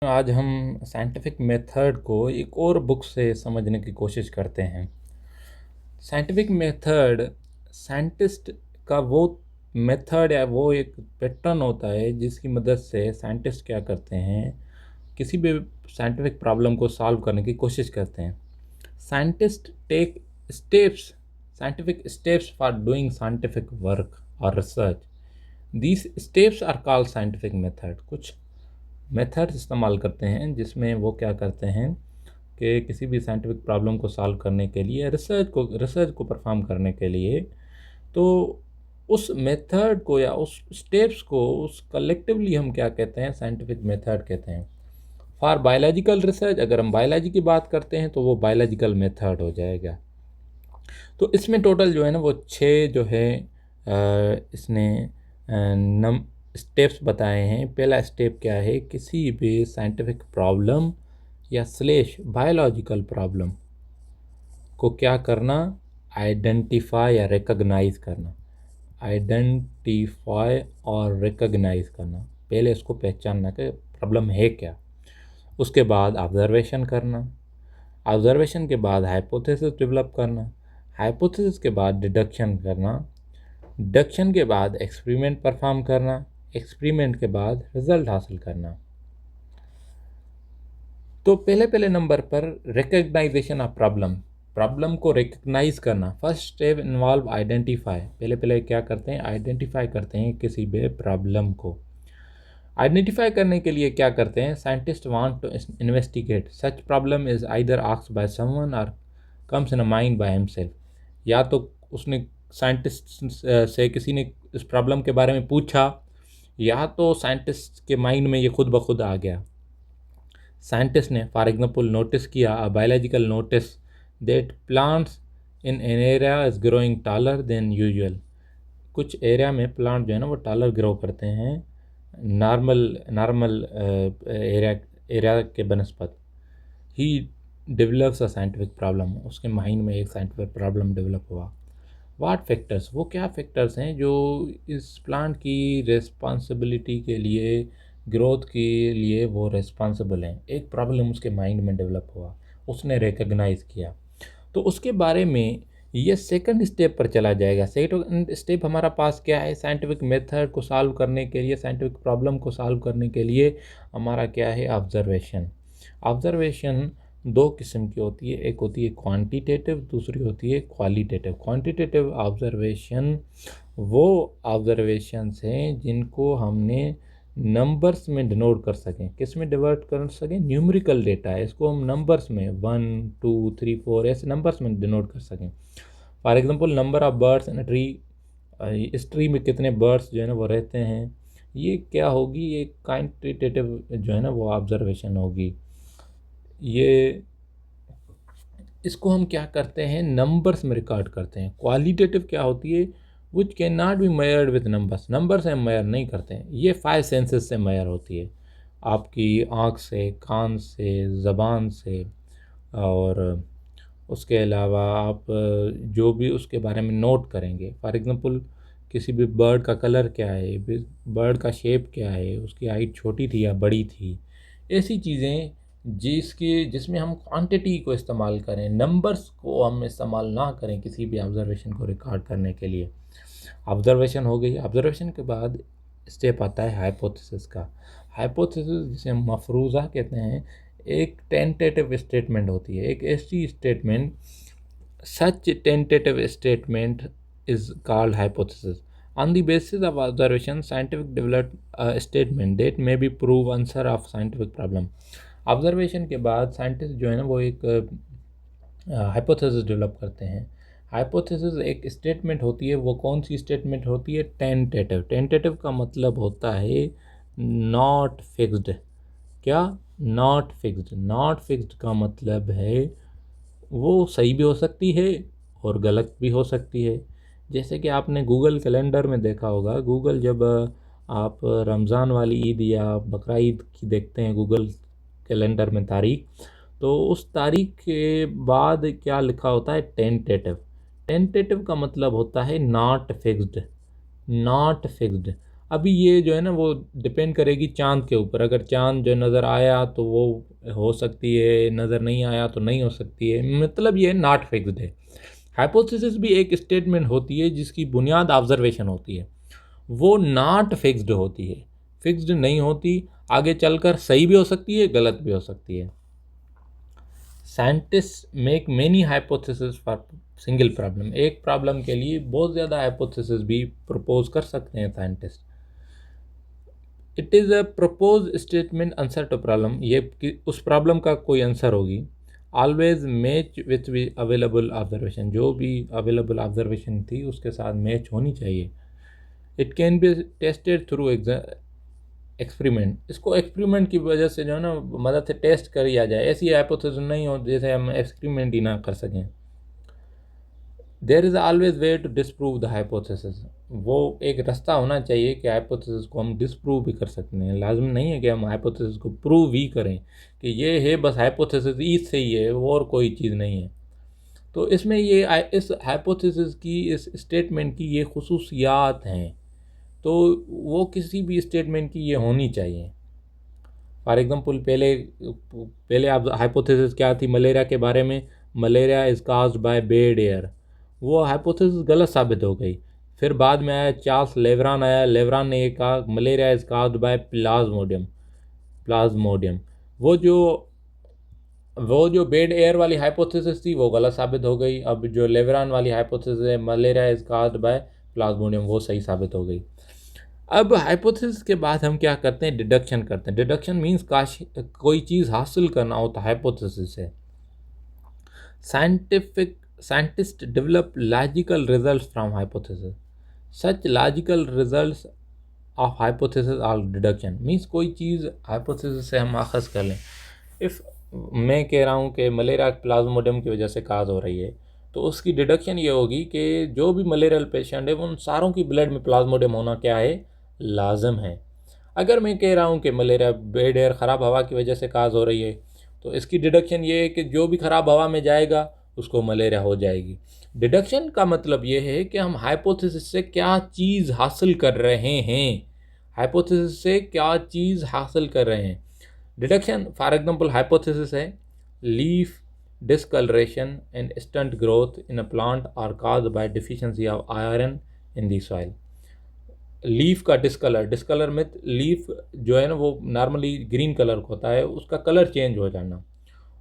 आज हम scientific method को एक और बुक से समझने की कोशिश करते हैं। साइंटिफिक मेथड साइंटिस्ट का वो मेथड या वो एक पैटर्न होता है जिसकी मदद से साइंटिस्ट क्या करते हैं, किसी भी साइंटिफिक प्रॉब्लम को सॉल्व करने की कोशिश करते हैं। Scientist take steps scientific steps for doing scientific work और research. These steps are called scientific method. कुछ मेथड्स इस्तेमाल करते हैं जिसमें वो क्या करते हैं कि किसी भी साइंटिफिक प्रॉब्लम को सॉल्व करने के लिए रिसर्च को परफॉर्म करने के लिए, तो उस मेथड को या उस स्टेप्स को उस कलेक्टिवली हम क्या कहते हैं, साइंटिफिक मेथड कहते हैं। फॉर बायोलॉजिकल रिसर्च, अगर हम बायोलॉजी की बात करते हैं तो वो बायोलॉजिकल मेथड हो जाएगा। तो इसमें टोटल जो है ना वो 6 जो है इसने नम स्टेप्स बताए हैं। पहला स्टेप क्या है, किसी भी साइंटिफिक प्रॉब्लम या स्लेश बायोलॉजिकल प्रॉब्लम को क्या करना, आइडेंटिफाई या रिकग्नाइज करना। आइडेंटिफाई और रिकग्नाइज करना, पहले इसको पहचानना कि प्रॉब्लम है क्या। उसके बाद ऑब्जर्वेशन करना, ऑब्जर्वेशन के बाद हाइपोथेसिस डेवलप करना, हाइपोथेसिस के बाद डिडक्शन करना, डिडक्शन के बाद एक्सपेरिमेंट परफॉर्म करना, एक्सपेरिमेंट के बाद रिजल्ट हासिल करना। तो पहले नंबर पर रिकग्नाइजेशन ऑफ प्रॉब्लम को रिकग्नाइज करना। First step involve identify. पहले क्या करते हैं, आइडेंटिफाई करते हैं किसी भी प्रॉब्लम को। आइडेंटिफाई करने के लिए क्या करते हैं, scientist want to investigate such problem is either asked by someone or comes in a mind by himself. या तो उसने साइंटिस्ट से किसी ने इस प्रॉब्लम के बारे में पूछा, या तो साइंटिस्ट के माइंड में ये खुद ब खुद आ गया। साइंटिस्ट ने फॉर एग्जांपल नोटिस किया, a biological notice that plants in an area is growing taller than usual. कुछ एरिया में प्लांट जो है ना वो टालर ग्रो करते हैं नॉर्मल एरिया के बनस्पत। ही डेवलप्स अ साइंटिफिक प्रॉब्लम, उसके माइंड में एक साइंटिफिक प्रॉब्लम डेवलप हुआ। वाट फैक्टर्स, वो क्या फैक्टर्स हैं जो इस प्लांट की रिस्पॉन्सिबिलिटी के लिए, ग्रोथ के लिए वो रिस्पॉन्सिबल हैं। एक प्रॉब्लम उसके माइंड में डेवलप हुआ, उसने रिकग्नाइज किया, तो उसके बारे में ये सेकंड स्टेप पर चला जाएगा। सेकंड स्टेप हमारा पास क्या है, साइंटिफिक मेथड को सॉल्व करने के लिए, साइंटिफिक प्रॉब्लम को सॉल्व करने के लिए हमारा क्या है, ऑब्जर्वेशन। ऑब्जर्वेशन दो किस्म की होती है, एक होती है क्वांटिटेटिव, दूसरी होती है क्वालिटेटिव। क्वांटिटेटिव ऑब्जर्वेशन वो ऑब्जर्वेशंस हैं जिनको हमने नंबर्स में डिनोट कर सकें। किस में डिवर्ट कर सकें, न्यूमेरिकल डेटा है, इसको हम नंबर्स में 1 2 3 4 ऐसे नंबर्स में डिनोट कर सकें। For example number of birds in a tree, इस ट्री में कितने बर्ड्स जो है ना वो रहते हैं, ये क्या होगी, ये क्वांटिटेटिव जो है ना वो ऑब्जर्वेशन होगी। ये इसको हम क्या करते हैं, नंबर्स में रिकॉर्ड करते हैं। क्वालिटेटिव क्या होती है, which can not be मेयर्ड with numbers, number से हम मेयर नहीं करते हैं। ये 5 सेंसेस से मेयर होती है, आपकी आँख से, कान से, ज़बान से, और उसके अलावा आप जो भी उसके बारे में नोट करेंगे। फॉर एग्ज़ाम्पल किसी भी बर्ड का कलर क्या है, बर्ड का शेप क्या है, उसकी हाइट छोटी थी या बड़ी थी, ऐसी चीज़ें जिसमें हम क्वांटिटी को इस्तेमाल करें, नंबर्स को हम इस्तेमाल ना करें किसी भी ऑब्जर्वेशन को रिकॉर्ड करने के लिए। ऑब्जर्वेशन हो गई, ऑब्जर्वेशन के बाद स्टेप आता है हाइपोथेसिस का। हाइपोथेसिस जिसे हम मफरूज़ा कहते हैं, एक टेंटेटिव स्टेटमेंट होती है, एक ऐसी statement, such tentative statement is called hypothesis. On the basis of observation, scientific develop a statement that may be prove answer of scientific problem. Observation के बाद साइंटिस्ट जो है ना वो एक हाइपोथेसिस डेवलप करते हैं। हाइपोथेसिस एक स्टेटमेंट होती है, वो कौन सी स्टेटमेंट होती है, टेंटेटिव। टेंटेटिव का मतलब होता है नॉट फिक्स्ड। क्या, नॉट फिक्स्ड। नॉट फिक्स्ड का मतलब है वो सही भी हो सकती है और गलत भी हो सकती है। जैसे कि आपने गूगल कैलेंडर में देखा होगा, गूगल जब आप रमज़ान वाली ईद या बकरा ईद की देखते हैं गूगल कैलेंडर में तारीख, तो उस तारीख के बाद क्या लिखा होता है, टेंटेटिव। टेंटेटिव का मतलब होता है नॉट फिक्स्ड, नॉट फिक्स्ड। अभी ये जो है ना वो डिपेंड करेगी चाँद के ऊपर। अगर चाँद जो नज़र आया तो वो हो सकती है, नज़र नहीं आया तो नहीं हो सकती है, मतलब ये नॉट फिक्स्ड है। हाइपोथेसिस भी एक स्टेटमेंट होती है जिसकी बुनियाद ऑब्जर्वेशन होती है, वो नॉट फिक्स्ड होती है, फिक्स्ड नहीं होती, आगे चलकर सही भी हो सकती है, गलत भी हो सकती है। Scientist make many hypothesis for single problem, एक प्रॉब्लम के लिए बहुत ज़्यादा हाइपोथेसिस भी प्रपोज कर सकते हैं scientist. It is a propose statement answer to problem, ये उस प्रॉब्लम का कोई आंसर होगी। ऑलवेज मैच विथ भी अवेलेबल ऑब्जर्वेशन, जो भी अवेलेबल ऑब्जर्वेशन थी उसके साथ मैच होनी चाहिए। It can be tested through experiment, इसको एक्सपेरिमेंट की वजह से जो है ना मदद से टेस्ट किया जाए। ऐसी हाइपोथेसिस नहीं हो जैसे हम एक्सपेरिमेंट ही ना कर सकें। There is always way to disprove the hypothesis, वो एक रास्ता होना चाहिए कि हाइपोथेसिस को हम डिसप्रूव भी कर सकते हैं। लाजम नहीं है कि हम हाइपोथेसिस को प्रूव ही करें कि ये है बस हाइपोथेसिस ही सही है और कोई चीज़ नहीं है। तो इसमें ये इस हाइपोथेसिस की, इस स्टेटमेंट की ये खुसूसियात हैं, तो वो किसी भी स्टेटमेंट की ये होनी चाहिए। फॉर एग्जांपल पहले पहले आप हाइपोथेसिस क्या थी मलेरिया के बारे में, malaria is caused by bad air, वो हाइपोथेसिस गलत साबित हो गई। फिर बाद में आया चार्ल्स लेवरान आया, लेवरान ने ये कहा malaria is caused by Plasmodium, Plasmodium. वो जो वो जो बेड एयर वाली हाइपोथेसिस थी वो गलत साबित हो गई। अब जो लेवरान वाली हाइपोथेसिस है malaria is caused by Plasmodium, वो सही साबित हो गई। अब हाइपोथेसिस के बाद हम क्या करते हैं, डिडक्शन करते हैं। डिडक्शन मीन्स काश कोई चीज़ हासिल करना हो तो हाइपोथेसिस है। Scientific scientist develop logical results from hypothesis, such logical results of hypothesis और डिडक्शन मीन्स कोई चीज़ हाइपोथेसिस से हम आखज़ कर लें। इफ़ मैं कह रहा हूँ कि मलेरिया प्लाज्मोडियम की वजह से काज हो रही है, तो उसकी डिडक्शन ये होगी कि जो भी मलेरियल पेशेंट है उन सारों की ब्लड में प्लाज्मोडियम होना क्या है, लाजम है। अगर मैं कह रहा हूँ कि मलेरिया बेड एयर ख़राब हवा की वजह से काज हो रही है, तो इसकी डिडक्शन ये है कि जो भी ख़राब हवा में जाएगा उसको मलेरिया हो जाएगी। डिडक्शन का मतलब ये है कि हम हाइपोथेसिस से क्या चीज़ हासिल कर रहे हैं, हाइपोथेसिस से क्या चीज़ हासिल कर रहे हैं। डिडक्शन फॉर एग्जांपल हाइपोथेसिस है leaf discoloration and stunt growth in a plant are caused by deficiency of iron in the soil. Leaf का डिस्कलर में लीफ जो है ना वो नॉर्मली ग्रीन कलर का होता है, उसका कलर चेंज हो जाना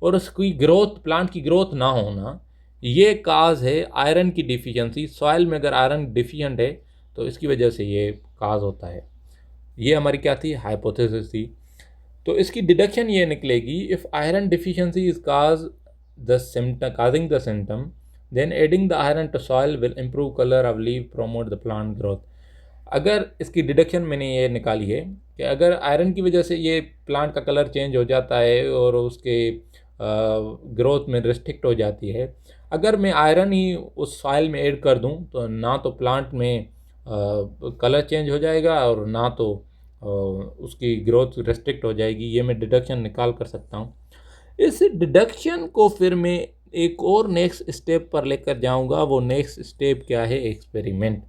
और उसकी ग्रोथ, प्लांट की ग्रोथ ना होना, ये काज है आयरन की डिफिशिएंसी। सॉइल में अगर आयरन डिफिशिएंट है तो इसकी वजह से ये काज होता है। ये हमारी क्या थी, हाइपोथेसिस थी। तो इसकी डिडक्शन ये निकलेगी, if iron deficiency is causing the symptom then adding the iron to soil will improve colour of leave promote the plant growth. अगर इसकी डिडक्शन मैंने ये निकाली है कि अगर आयरन की वजह से ये प्लांट का कलर चेंज हो जाता है और उसके ग्रोथ में रिस्ट्रिक्ट हो जाती है, अगर मैं आयरन ही उस सॉइल में ऐड कर दूं तो ना तो प्लांट में कलर चेंज हो जाएगा और ना तो उसकी ग्रोथ रिस्ट्रिक्ट हो जाएगी। ये मैं डिडक्शन निकाल कर सकता हूँ। इस डिडक्शन को फिर मैं एक और नेक्स्ट स्टेप पर लेकर जाऊँगा। वो नेक्स्ट स्टेप क्या है, एक्सपेरिमेंट।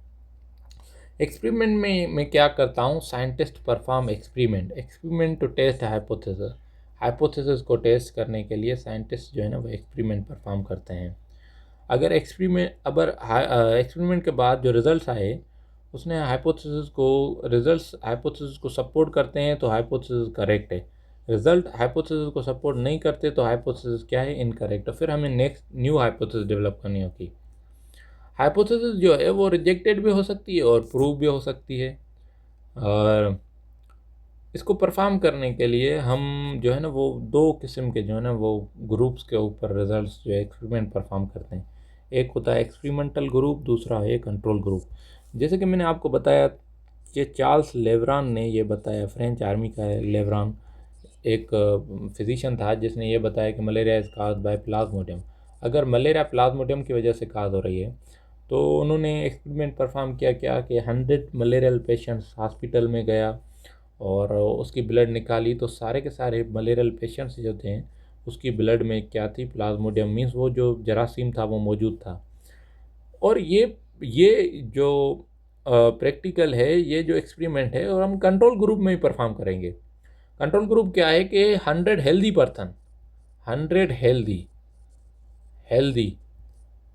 एक्सपेरिमेंट में मैं क्या करता हूँ, scientist perform experiment to test hypothesis. Hypothesis को टेस्ट करने के लिए साइंटिस्ट जो है ना वो एक्सपेरिमेंट परफॉर्म करते हैं। अगर एक्सपेरिमेंट के बाद जो रिजल्ट्स आए उसने हाइपोथेसिस को सपोर्ट करते हैं तो हाइपोथेसिस करेक्ट है। रिजल्ट हाइपोथेसिस को सपोर्ट नहीं करते तो हाइपोथेसिस क्या है, इनकरेक्ट। तो फिर हमें नेक्स्ट न्यू हाइपोथेसिस डेवलप करनी होगी। हाइपोथेसिस जो है वो रिजेक्टेड भी हो सकती है और प्रूव भी हो सकती है। और इसको परफॉर्म करने के लिए हम जो है ना वो दो किस्म के जो है ना वो ग्रुप्स के ऊपर रिजल्ट्स जो है एक्सपेरिमेंट परफॉर्म करते हैं। एक होता है एक्सपेरिमेंटल ग्रुप, दूसरा है कंट्रोल ग्रुप। जैसे कि मैंने आपको बताया कि चार्ल्स लेवरान ने ये बताया, फ्रेंच आर्मी का है लेवरान, एक फिजिशियन था जिसने ये बताया कि malaria is caused by Plasmodium. अगर मलेरिया प्लाज्मोडियम की वजह से काज हो रही है तो उन्होंने एक्सपेरिमेंट परफॉर्म किया क्या कि 100 मलेरियल पेशेंट्स हॉस्पिटल में गया और उसकी ब्लड निकाली तो सारे के सारे मलेरियल पेशेंट्स जो थे उसकी ब्लड में क्या थी, प्लाज्मोडियम मीन्स वो जो जरासीम था वो मौजूद था। और ये जो प्रैक्टिकल है, ये जो एक्सपेरिमेंट है, और हम कंट्रोल ग्रुप में ही परफॉर्म करेंगे। कंट्रोल ग्रुप क्या है कि 100 हेल्दी पर्सन, 100 हेल्दी हेल्दी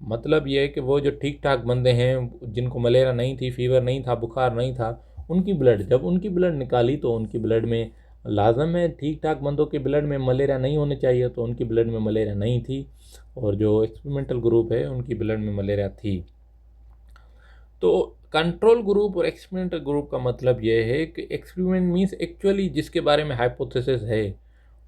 मतलब ये है कि वो जो ठीक ठाक बंदे हैं, जिनको मलेरिया नहीं थी, फीवर नहीं था, बुखार नहीं था, उनकी ब्लड, जब उनकी ब्लड निकाली तो उनकी ब्लड में, लाजम है ठीक ठाक बंदों के ब्लड में मलेरिया नहीं होने चाहिए, तो उनकी ब्लड में मलेरिया नहीं थी, और जो एक्सपेरिमेंटल ग्रुप है उनकी ब्लड में मलेरिया थी। तो कंट्रोल ग्रुप और एक्सपेरिमेंटल ग्रुप का मतलब ये है कि एक्सपेरिमेंट मीन्स एक्चुअली जिसके बारे में हाइपोथेसिस है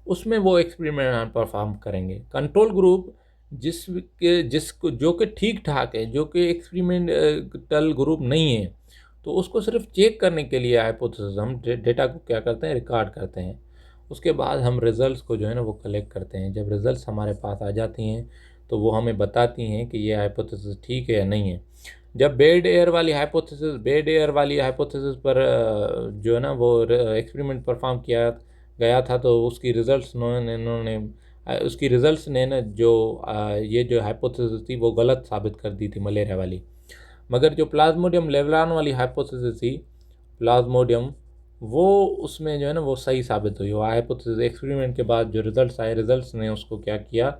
उसमें वो एक्सपेरिमेंट परफॉर्म करेंगे। कंट्रोल ग्रुप जिसको जो कि ठीक ठाक है, जो कि एक्सपेरिमेंटल ग्रुप नहीं है, तो उसको सिर्फ चेक करने के लिए हाइपोथेसिस हम डेटा को क्या करते हैं, रिकॉर्ड करते हैं। उसके बाद हम रिजल्ट्स को जो है ना वो कलेक्ट करते हैं। जब रिजल्ट्स हमारे पास आ जाती हैं तो वो हमें बताती हैं कि ये हाइपोथेसिस ठीक है या नहीं है। जब बेड एयर वाली हाइपोथेसिस पर जो है ना वो एक्सपेरिमेंट परफॉर्म किया गया था, तो उसकी रिजल्ट्स ने ना जो ये जो हाइपोथेसिस थी वो गलत साबित कर दी थी, मलेरिया वाली। मगर जो प्लाज्मोडियम लेवलान वाली हाइपोथेसिस थी, प्लाज्मोडियम, वो उसमें जो है ना वो सही साबित हुई। वो हाइपोथेसिस एक्सपेरिमेंट के बाद जो रिजल्ट्स आए, रिजल्ट्स ने उसको क्या किया,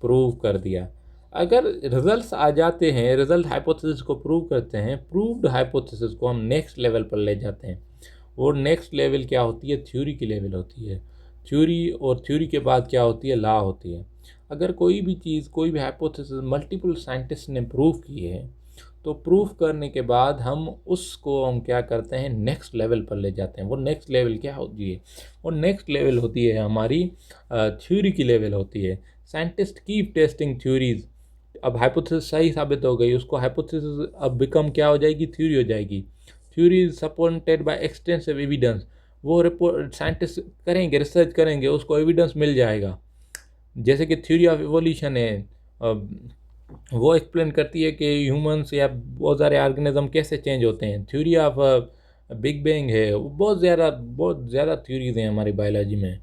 प्रूव कर दिया। अगर रिजल्ट्स आ जाते हैं, रिजल्ट हाइपोथेसिस को प्रूव करते हैं, प्रूव्ड हाइपोथेसिस को हम नेक्स्ट लेवल पर ले जाते हैं। वो नेक्स्ट लेवल क्या होती है, थ्योरी की लेवल होती है। थ्योरी, और थ्योरी के बाद क्या होती है, लॉ होती है। अगर कोई भी चीज़, कोई भी हाइपोथेसिस मल्टीपल साइंटिस्ट ने प्रूव की है, तो प्रूफ करने के बाद हम उसको हम क्या करते हैं, नेक्स्ट लेवल पर ले जाते हैं। वो नेक्स्ट लेवल क्या होती है, वो नेक्स्ट लेवल होती है हमारी थ्योरी की लेवल होती है। Scientist keep testing theories. अब हाइपोथेसिस सही साबित हो गई, उसको हाइपोथेसिस अब बिकम क्या हो जाएगी, थ्योरी हो जाएगी। Theory is supported by extensive evidence. वो रिपोर्ट साइंटिस्ट करेंगे, रिसर्च करेंगे, उसको एविडेंस मिल जाएगा। जैसे कि थ्योरी ऑफ इवोल्यूशन है, वो एक्सप्लेन करती है कि ह्यूमंस या बहुत सारे ऑर्गेनिज्म कैसे चेंज होते हैं। थ्योरी ऑफ बिग बैंग है, वो बहुत ज़्यादा थ्योरीज हैं हमारी बायोलॉजी में।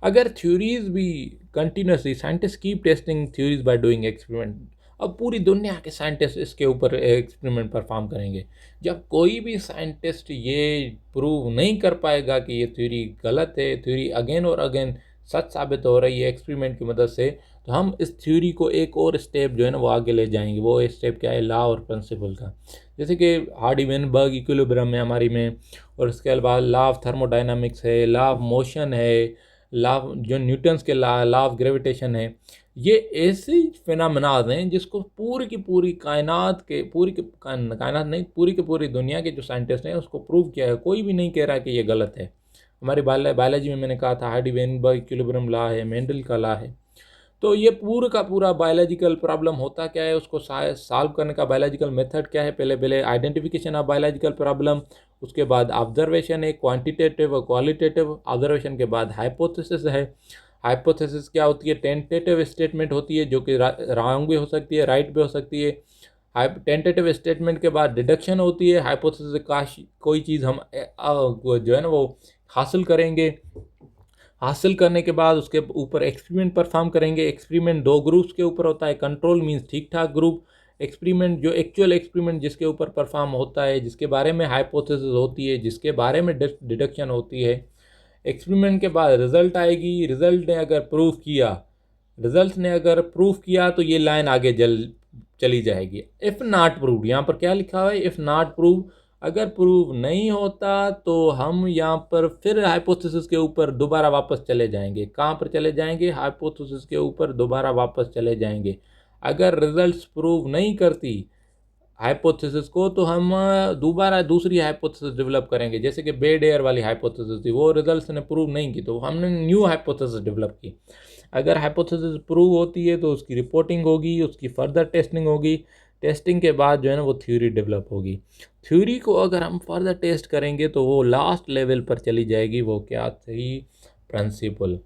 अगर थ्योरीज भी continuously, scientist keep testing theories by doing experiment. अब पूरी दुनिया के साइंटिस्ट इसके ऊपर एक्सपेरिमेंट परफॉर्म करेंगे। जब कोई भी साइंटिस्ट ये प्रूव नहीं कर पाएगा कि ये थ्योरी गलत है, थ्योरी अगेन और अगेन सच साबित हो रही है एक्सपेरिमेंट की मदद से, तो हम इस थ्योरी को एक और स्टेप जो है ना वो आगे ले जाएंगे। वो स्टेप क्या है, लॉ और प्रिंसिपल का। जैसे कि हार्डी-वेनबर्ग इक्विलिब्रियम है हमारी में, और इसके बाद लॉ ऑफ थर्मोडाइनामिक्स है, लॉ ऑफ मोशन है, लॉ जो न्यूटन्स के लॉ ऑफ ग्रेविटेशन है। ये ऐसी फिनोमेनाज हैं जिसको पूरी की पूरी कायनात के, कायनात नहीं, पूरी की पूरी दुनिया के जो साइंटिस्ट हैं उसको प्रूव किया है। कोई भी नहीं कह रहा कि ये गलत है। हमारी बायोलॉजी में मैंने कहा था हार्डी-वेनबर्ग इक्विलिब्रियम लॉ है, मेंडल का लॉ है। तो ये पूरा का पूरा बायोलॉजिकल प्रॉब्लम होता क्या है, उसको सॉल्व करने का बायोलॉजिकल मेथड क्या है, पहले आइडेंटिफिकेशन ऑफ बायोलॉजिकल प्रॉब्लम, उसके बाद ऑब्जर्वेशन है, क्वांटिटेटिव और क्वालिटेटिव। ऑब्जर्वेशन के बाद हाइपोथेसिस है। हाइपोथेसिस क्या होती है, टेंटेटिव स्टेटमेंट होती है, जो कि रॉन्ग भी हो सकती है, राइट भी हो सकती है। टेंटेटिव स्टेटमेंट के बाद डिडक्शन होती है। हाइपोथेसिस का कोई चीज़ हम जो है ना वो हासिल करेंगे, हासिल करने के बाद उसके ऊपर एक्सपेरिमेंट परफॉर्म करेंगे। एक्सपेरिमेंट दो ग्रुप्स के ऊपर होता है। कंट्रोल मीन्स ठीक ठाक ग्रुप, एक्सपेरिमेंट जो एक्चुअल एक्सपेरिमेंट जिसके ऊपर परफॉर्म होता है, जिसके बारे में हाइपोथेसिस होती है, जिसके बारे में डिडक्शन होती है। एक्सपेरिमेंट के बाद रिजल्ट आएगी। रिजल्ट ने अगर प्रूफ किया तो ये लाइन आगे चली जाएगी। इफ़ नॉट प्रूव, यहाँ पर क्या लिखा हुआ है, इफ़ नॉट प्रूव, अगर प्रूव नहीं होता तो हम यहाँ पर फिर हाइपोथेसिस के ऊपर दोबारा वापस चले जाएंगे। कहाँ पर चले जाएंगे, हाइपोथेसिस के ऊपर दोबारा वापस चले जाएंगे। अगर रिजल्ट्स प्रूव नहीं करती हाइपोथेसिस को, तो हम दोबारा दूसरी हाइपोथेसिस डेवलप करेंगे। जैसे कि बेड एयर वाली हाइपोथेसिस थी, वो रिजल्ट्स ने प्रूव नहीं की, तो हमने न्यू हाइपोथेसिस डेवलप की। अगर हाइपोथेसिस प्रूव होती है तो उसकी रिपोर्टिंग होगी, उसकी फर्दर टेस्टिंग होगी। टेस्टिंग के बाद जो है ना वो थ्योरी डेवलप होगी। थ्योरी को अगर हम फर्दर टेस्ट करेंगे तो वो लास्ट लेवल पर चली जाएगी। वो क्या थी, प्रिंसिपल।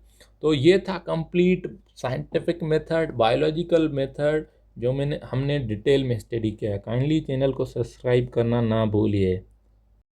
तो ये था complete scientific method, biological method, जो हमने डिटेल में स्टडी किया है। काइंडली चैनल को सब्सक्राइब करना ना भूलिए।